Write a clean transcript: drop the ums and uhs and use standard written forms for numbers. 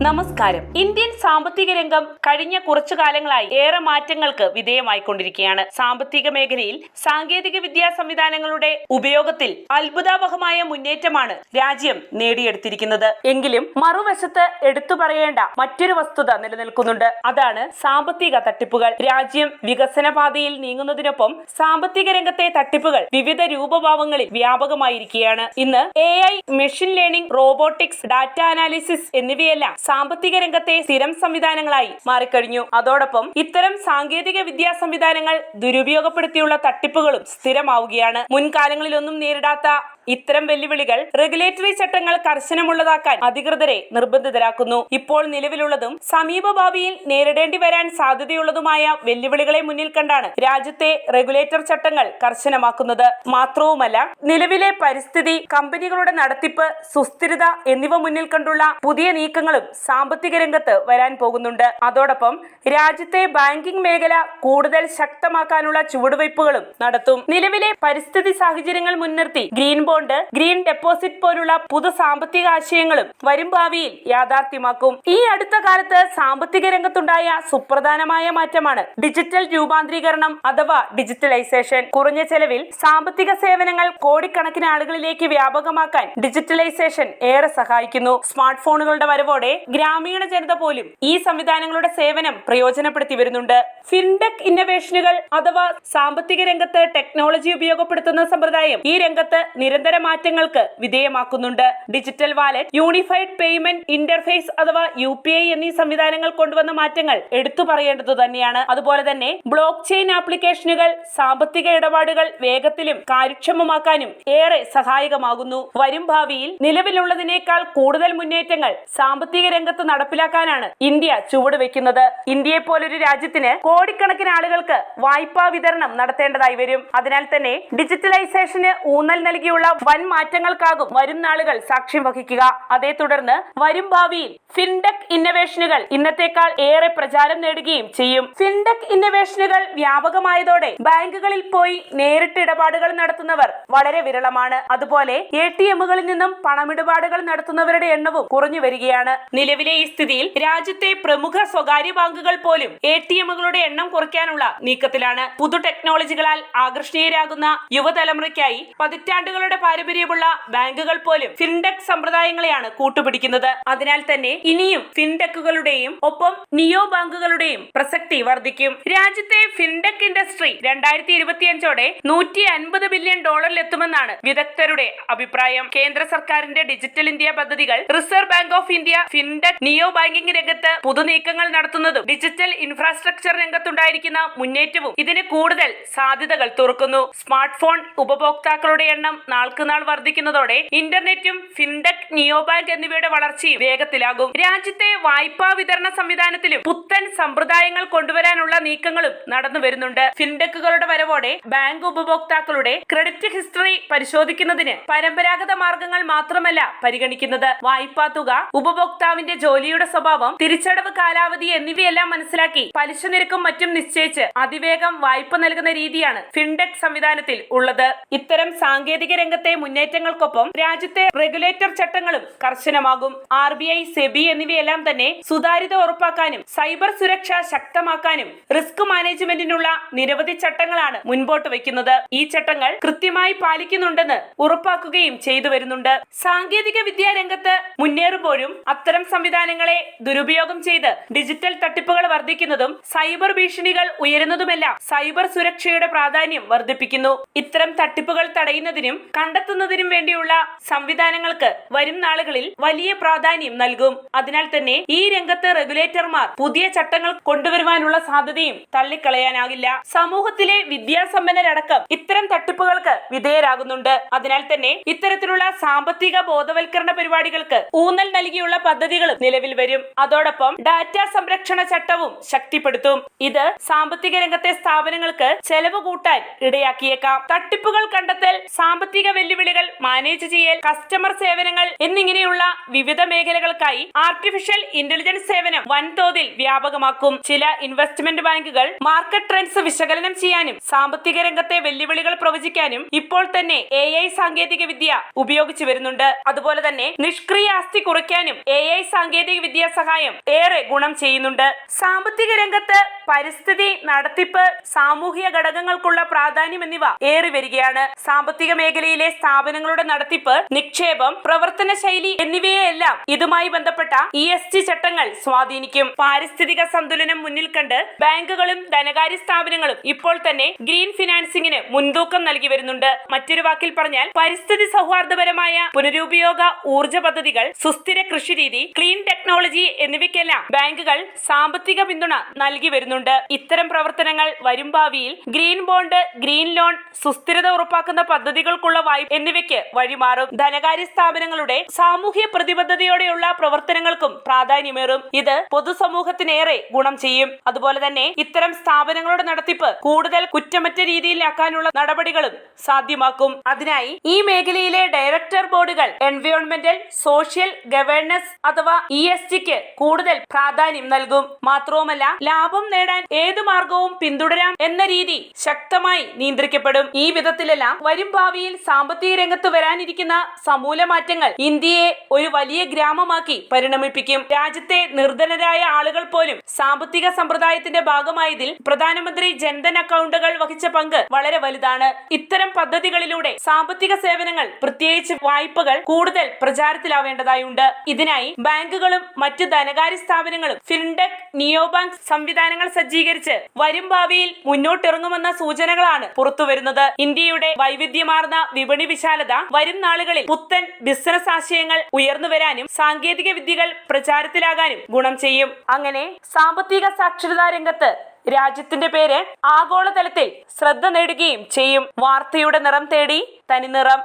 നമസ്കാരം. ഇന്ത്യൻ സാമ്പത്തിക രംഗം കഴിഞ്ഞ കുറച്ചു കാലങ്ങളായി ഏറെ മാറ്റങ്ങൾക്ക് വിധേയമായിക്കൊണ്ടിരിക്കുകയാണ്. സാമ്പത്തിക മേഖലയിൽ സാങ്കേതിക വിദ്യാ സംവിധാനങ്ങളുടെ ഉപയോഗത്തിൽ അത്ഭുതാവഹമായ മുന്നേറ്റമാണ് രാജ്യം നേടിയെടുത്തിരിക്കുന്നത്. എങ്കിലും മറുവശത്ത് എടുത്തു പറയേണ്ട മറ്റൊരു വസ്തുത നിലനിൽക്കുന്നുണ്ട്. അതാണ് സാമ്പത്തിക തട്ടിപ്പുകൾ. രാജ്യം വികസന പാതയിൽ നീങ്ങുന്നതിനൊപ്പം സാമ്പത്തിക രംഗത്തെ തട്ടിപ്പുകൾ വിവിധ രൂപഭാവങ്ങളിൽ വ്യാപകമായിരിക്കുകയാണ്. ഇന്ന് AI, machine learning, robotics, data analysis എന്നിവയെല്ലാം സാമ്പത്തിക രംഗത്തെ സ്ഥിരം സംവിധാനങ്ങളായി മാറിക്കഴിഞ്ഞു. അതോടൊപ്പം ഇത്തരം സാങ്കേതിക വിദ്യാ സംവിധാനങ്ങൾ ദുരുപയോഗപ്പെടുത്തിയുള്ള തട്ടിപ്പുകളും സ്ഥിരമാവുകയാണ്. മുൻകാലങ്ങളിലൊന്നും നേരിടാത്ത ഇത്തരം വെല്ലുവിളികൾ റെഗുലേറ്ററി ചട്ടങ്ങൾ കർശനമുള്ളതാക്കാൻ അധികൃതരെ നിർബന്ധിതരാക്കുന്നു. ഇപ്പോൾ നിലവിലുള്ളതും സമീപഭാവിയിൽ നേരിടേണ്ടി വരാൻ സാധ്യതയുള്ളതുമായ വെല്ലുവിളികളെ മുന്നിൽ കണ്ടാണ് രാജ്യത്തെ റെഗുലേറ്റർ ചട്ടങ്ങൾ കർശനമാക്കുന്നത്. മാത്രവുമല്ല, നിലവിലെ പരിസ്ഥിതി, കമ്പനികളുടെ നടത്തിപ്പ്, സുസ്ഥിരത എന്നിവ മുന്നിൽ കണ്ടുള്ള പുതിയ നീക്കങ്ങളും സാമ്പത്തിക രംഗത്ത് വരാൻ പോകുന്നുണ്ട്. അതോടൊപ്പം രാജ്യത്തെ ബാങ്കിംഗ് മേഖല കൂടുതൽ ശക്തമാക്കാനുള്ള ചുവടുവയ്പ്പുകളും നടത്തും. നിലവിലെ പരിസ്ഥിതി സാഹചര്യങ്ങൾ മുൻനിർത്തി ഗ്രീൻ ബോണ്ട്, ഗ്രീൻ ഡെപ്പോസിറ്റ് പോലുള്ള പുതു സാമ്പത്തിക ആശയങ്ങളും വരും ഭാവിയിൽ യാഥാർത്ഥ്യമാക്കും. ഈ അടുത്ത കാലത്ത് സാമ്പത്തിക രംഗത്തുണ്ടായ സുപ്രധാനമായ മാറ്റമാണ് ഡിജിറ്റൽ രൂപാന്തരീകരണം അഥവാ ഡിജിറ്റലൈസേഷൻ. കുറഞ്ഞ ചെലവിൽ സാമ്പത്തിക സേവനങ്ങൾ കോടിക്കണക്കിന് ആളുകളിലേക്ക് വ്യാപകമാക്കാൻ ഡിജിറ്റലൈസേഷൻ ഏറെ സഹായിക്കുന്നു. സ്മാർട്ട് ഫോണുകളുടെ വരവോടെ ഗ്രാമീണ ജനത പോലും ഈ സംവിധാനങ്ങളുടെ സേവനം പ്രയോജനപ്പെടുത്തി വരുന്നുണ്ട്. ഫിൻടെക് ഇന്നവേഷനുകൾ അഥവാ സാമ്പത്തിക രംഗത്ത് ടെക്നോളജി ഉപയോഗപ്പെടുത്തുന്ന സമ്പ്രദായം ഈ രംഗത്ത് നിരന്തര മാറ്റങ്ങൾക്ക് വിധേയമാക്കുന്നുണ്ട്. Digital wallet, unified payment interface അഥവാ UPI എന്നീ സംവിധാനങ്ങൾ കൊണ്ടുവന്ന മാറ്റങ്ങൾ എടുത്തു പറയേണ്ടത് തന്നെയാണ്. അതുപോലെ തന്നെ ബ്ലോക്ക് ചെയിൻ ആപ്ലിക്കേഷനുകൾ സാമ്പത്തിക ഇടപാടുകൾ വേഗത്തിലും കാര്യക്ഷമമാക്കാനും ഏറെ സഹായകമാകുന്നു. വരും ഭാവിയിൽ നിലവിലുള്ളതിനേക്കാൾ കൂടുതൽ മുന്നേറ്റങ്ങൾ സാമ്പത്തിക രംഗത്ത് നടപ്പിലാക്കാനാണ് ഇന്ത്യ ചുവടുവെക്കുന്നത്. ഇന്ത്യയെ പോലൊരു രാജ്യത്തിന് കോടിക്കണക്കിന് ആളുകൾക്ക് വായ്പാ വിതരണം നടത്തേണ്ടതായി വരും. അതിനാൽ തന്നെ ഡിജിറ്റലൈസേഷന് ഊന്നൽ നൽകിയുള്ള വൻ മാറ്റങ്ങൾക്കാകും വരും നാളുകൾ സാക്ഷ്യം വഹിക്കുക. അതേ തുടർന്ന് വരും ഭാവിയിൽ ഫിൻടെക് ഇന്നവേഷനുകൾ ഇന്നത്തേക്കാൾ ഏറെ പ്രചാരം നേടുകയും ചെയ്യും. ഫിൻടെക് ഇന്നവേഷനുകൾ വ്യാപകമായതോടെ ബാങ്കുകളിൽ പോയി നേരിട്ട് ഇടപാടുകൾ നടത്തുന്നവർ വളരെ വിരളമാണ്. അതുപോലെ ATMകളിൽ നിന്നും പണമിടപാടുകൾ നടത്തുന്നവരുടെ എണ്ണവും കുറഞ്ഞു വരികയാണ്. നിലവിലെ ഈ സ്ഥിതിയിൽ രാജ്യത്തെ പ്രമുഖ സ്വകാര്യ ബാങ്കുകൾ പോലും ATMകളുടെ എണ്ണം കുറയ്ക്കാനുള്ള നീക്കത്തിലാണ്. പുതു ടെക്നോളജികളാൽ ആകർഷണീയരാകുന്ന യുവതലമുറയ്ക്കായി പതിറ്റാണ്ടുകളുടെ പാരമ്പര്യമുള്ള ബാങ്കുകൾ പോലും ഫിൻടെക് സമ്പ്രദായങ്ങളെയാണ് കൂട്ടുപിടിക്കുന്നത്. അതിനാൽ തന്നെ ഇനിയും ഫിൻടെക്കുകളുടെയും ഒപ്പം നിയോ ബാങ്കുകളുടെയും പ്രസക്തി വർദ്ധിക്കും. രാജ്യത്തെ ഫിൻടെക് ഇൻഡസ്ട്രി 2025ഓടെ $150 ബില്യൺ എത്തുമെന്നാണ് വിദഗ്ധരുടെ അഭിപ്രായം. കേന്ദ്ര സർക്കാരിന്റെ ഡിജിറ്റൽ ഇന്ത്യ പദ്ധതികൾ, reserve bank of India fintech, neo banking രംഗത്ത് പുതുനീക്കങ്ങൾ നടത്തുന്നതും ഡിജിറ്റൽ ഇൻഫ്രാസ്ട്രക്ചർ രംഗത്തുണ്ടായിരിക്കുന്ന മുന്നേറ്റവും ഇതിന് കൂടുതൽ സാധ്യതകൾ തുറക്കുന്നു. സ്മാർട്ട് ഫോൺ ഉപഭോക്താക്കളുടെ എണ്ണം നാൾക്കുനാൾ വർദ്ധിക്കുന്നതോടെ ഇന്റർനെറ്റും ഫിൻടെക്, നിയോ ബാങ്ക് എന്നിവയുടെ വളർച്ചയും വേഗത്തിലാകും. രാജ്യത്തെ വായ്പാ വിതരണ സംവിധാനത്തിലും പുത്തൻ സമ്പ്രദായങ്ങൾ കൊണ്ടുവരാനുള്ള നീക്കങ്ങളും നടന്നു വരുന്നുണ്ട്. ഫിൻടെക്കുകളുടെ വരവോടെ ബാങ്ക് ഉപഭോക്താക്കളുടെ ക്രെഡിറ്റ് ഹിസ്റ്ററി പരിശോധിക്കുന്നതിന് പരമ്പരാഗത മാർഗങ്ങൾ മാത്രമല്ല പരിഗണിക്കുന്നത്. വായ്പാ തുക, ഉപഭോക്താവിന്റെ ജോലിയുടെ സ്വഭാവം, തിരിച്ചടവ് കാലാവധി എന്നിവയെല്ലാം മനസ്സിലാക്കി പലിശ നിരക്കും മറ്റും നിശ്ചയിച്ച് അതിവേഗം വായ്പ നൽകുന്ന രീതിയാണ് ഫിൻടെക് സംവിധാനത്തിൽ ഉള്ളത്. ഇത്തരം സാങ്കേതിക രംഗത്തെ മുന്നേറ്റങ്ങൾക്കൊപ്പം രാജ്യത്തെ റെഗുലേറ്റർ ചട്ടങ്ങളും കർശനമാകും. RBI, SEBI എന്നിവയെല്ലാം തന്നെ സുതാര്യത ഉറപ്പാക്കാനും സൈബർ സുരക്ഷ ശക്തമാക്കാനും റിസ്ക് മാനേജ്മെന്റിനുള്ള നിരവധി ചട്ടങ്ങളാണ് മുൻപോട്ട് വയ്ക്കുന്നത്. ഈ ചട്ടങ്ങൾ കൃത്യമായി പാലിക്കുന്നുണ്ടെന്ന് ഉറപ്പാക്കുകയും ചെയ്തു വരുന്നുണ്ട്. സാങ്കേതിക വിദ്യാ രംഗത്ത് മുന്നേറുമ്പോഴും അത്തരം സംവിധാനങ്ങളെ ദുരുപയോഗം ചെയ്ത് ഡിജിറ്റൽ തട്ടിപ്പുകൾ വർദ്ധിക്കുന്നതും സൈബർ ഭീഷണികൾ ഉയരുന്നതുമെല്ലാം സൈബർ സുരക്ഷയുടെ പ്രാധാന്യം വർദ്ധിപ്പിക്കുന്നു. ഇത്തരം തട്ടിപ്പുകൾ തടയുന്നതിനും കണ്ടെത്തുന്നതിനും വേണ്ടിയുള്ള സംവിധാനങ്ങൾക്ക് വരും നാളുകളിൽ വലിയ പ്രാധാന്യം നൽകും. അതിനാൽ തന്നെ ഈ രംഗത്ത് റെഗുലേറ്റർമാർ പുതിയ ചട്ടങ്ങൾ കൊണ്ടുവരുവാനുള്ള സാധ്യതയും തള്ളിക്കളയാനാകില്ല. സമൂഹത്തിലെ വിദ്യാസമ്പന്നരടക്കം ഇത്തരം തട്ടിപ്പുകൾക്ക് വിധേയരാകുന്നുണ്ട്. അതിനാൽ തന്നെ ഇത്തരത്തിലുള്ള സാമ്പത്തിക ബോധവൽക്കരണ പരിപാടികൾക്ക് ഊന്നൽ നൽകിയുള്ള പദ്ധതികളും നിലവിൽ വരും. അതോടൊപ്പം ഡാറ്റ സംരക്ഷണ ചട്ടവും ശക്തിപ്പെടുത്തും. ഇത് സാമ്പത്തിക രംഗത്തെ സ്ഥാപനങ്ങൾക്ക് ചെലവ് കൂട്ടാൻ ഇടയാക്കിയേക്കാം. തട്ടിപ്പുകൾ കണ്ടെത്തൽ, സാമ്പത്തിക വെല്ലുവിളികൾ മാനേജ് ചെയ്യൽ, കസ്റ്റമർ സേവനങ്ങൾ എന്നിങ്ങനെയുള്ള വിവിധ മേഖലകൾക്കായി ആർട്ടിഫിഷ്യൽ ഇന്റലിജൻസ് സേവനം വൻതോതിൽ വ്യാപകമാക്കും. ചില ഇൻവെസ്റ്റ്മെന്റ് ബാങ്കുകൾ മാർക്കറ്റ് ട്രെൻഡ്സ് വിശകലനം ചെയ്യാനും സാമ്പത്തിക രംഗത്തെ വെല്ലുവിളികൾ പ്രവചിക്കാനും ഇപ്പോൾ തന്നെ AI സാങ്കേതിക വിദ്യ ഉപയോഗിച്ചു വരുന്നുണ്ട്. അതുപോലെ തന്നെ നിഷ്ക്രിയ ആസ്തി കുറയ്ക്കാനും AI സാങ്കേതിക വിദ്യ സഹായം ഏറെ ഗുണം ചെയ്യുന്നുണ്ട്. സാമ്പത്തിക രംഗത്ത് പരിസ്ഥിതി, നടത്തിപ്പ്, സാമൂഹിക ഘടകങ്ങൾക്കുള്ള പ്രാധാന്യം എന്നിവ ഏറി വരികയാണ്. സാമ്പത്തിക മേഖലയിലെ സ്ഥാപനങ്ങളുടെ നടത്തിപ്പ്, നിക്ഷേപം, പ്രവർത്തന ശൈലി എന്നിവയെല്ലാം ഇതുമായി ബന്ധപ്പെട്ട ESG ചട്ടങ്ങൾ സ്വാധീനിക്കും. പാരിസ്ഥിതിക സന്തുലനം മുന്നിൽ കണ്ട് ബാങ്കുകളും ധനകാര്യ സ്ഥാപനങ്ങളും ഇപ്പോൾ തന്നെ ഗ്രീൻ ഫിനാൻസിംഗിന് മുൻതൂക്കം നൽകി വരുന്നുണ്ട്. മറ്റൊരു വാക്കിൽ പറഞ്ഞാൽ പരിസ്ഥിതി സൗഹാർദ്ദപരമായ പുനരുപയോഗ ഊർജ്ജ പദ്ധതികൾ, സുസ്ഥിര കൃഷിരീതി, ക്ലീൻ ടെക്നോളജി എന്നിവയ്ക്കെല്ലാം ബാങ്കുകൾ സാമ്പത്തിക പിന്തുണ നൽകി വരുന്നുണ്ട്. ഇത്തരം പ്രവർത്തനങ്ങൾ വരും ഭാവിയിൽ ഗ്രീൻ ബോണ്ട്, ഗ്രീൻ ലോൺ, സുസ്ഥിരത ഉറപ്പാക്കുന്ന പദ്ധതികൾക്കുള്ള വായ്പ എന്നിവയ്ക്ക് വഴിമാറും. ധനകാര്യ സ്ഥാപനങ്ങളുടെ സാമൂഹ്യ പ്രതിബദ്ധതയോടെയുള്ള പ്രവർത്തനങ്ങൾക്കും പ്രാധാന്യമേറും. ഇത് പൊതുസമൂഹത്തിനേറെ ഗുണം ചെയ്യും. അതുപോലെ തന്നെ ഇത്തരം സ്ഥാപനങ്ങളുടെ നടത്തിപ്പ് കൂടുതൽ കുറ്റമറ്റ രീതിയിലാക്കാനുള്ള നടപടികളും സാധ്യമാക്കും. അതിനായി ഈ മേഖലയിലെ ഡയറക്ടർ ബോർഡുകൾ എൻവയോൺമെന്റൽ, സോഷ്യൽ ഗവേണൻസ് അഥവാ ESGക്ക് കൂടുതൽ പ്രാധാന്യം നൽകും. മാത്രവുമല്ല, ലാഭം നേടാൻ ഏതു മാർഗവും പിന്തുടരാം എന്ന രീതി ശക്തമായി നിയന്ത്രിക്കപ്പെടും. ഈ വിധത്തിലെല്ലാം വരും ഭാവിയിൽ സാമ്പത്തിക രംഗത്ത് വരാനിരിക്കുന്ന സമൂല മാറ്റങ്ങൾ ഇന്ത്യയെ ഒരു വലിയ ഗ്രാമമാക്കി പരിണമിപ്പിക്കും. രാജ്യത്തെ നിർധനരായ ആളുകൾ പോലും സാമ്പത്തിക സമ്പ്രദായത്തിന്റെ ഭാഗമായതിൽ പ്രധാനമന്ത്രി ജൻധൻ അക്കൗണ്ടുകൾ വഹിച്ച പങ്ക് വളരെ വലുതാണ്. ഇത്തരം പദ്ധതികളിലൂടെ സാമ്പത്തിക സേവനങ്ങൾ, പ്രത്യേകിച്ച് വായ്പകൾ കൂടുതൽ പ്രചാരത്തിലാവേണ്ടതായുണ്ട്. ഇതിനായി ബാങ്കുകളും മറ്റു ധനകാര്യ സ്ഥാപനങ്ങളും ഫിൻടെക്, നിയോബാങ്ക് സംവിധാനങ്ങൾ സജ്ജീകരിച്ച് വരും ഭാവിയിൽ മുന്നോട്ടിറങ്ങുമെന്ന സൂചനകളാണ് പുറത്തുവരുന്നത്. ഇന്ത്യയുടെ വൈവിധ്യമാർന്ന വിപണി വിശാലത വരും നാളുകളിൽ പുത്തൻ ബിസിനസ് ആശയങ്ങൾ ഉയർന്നു വരാനും സാങ്കേതിക വിദ്യകൾ പ്രചാരത്തിലാകാനും ഗുണം ചെയ്യും. അങ്ങനെ സാമ്പത്തിക സാക്ഷരതാ രംഗത്ത് രാജ്യത്തിന്റെ പേര് ആഗോളതലത്തിൽ ശ്രദ്ധ നേടുകയും ചെയ്യും. വാർത്തയുടെ നിറം തേടി തനിനിറം.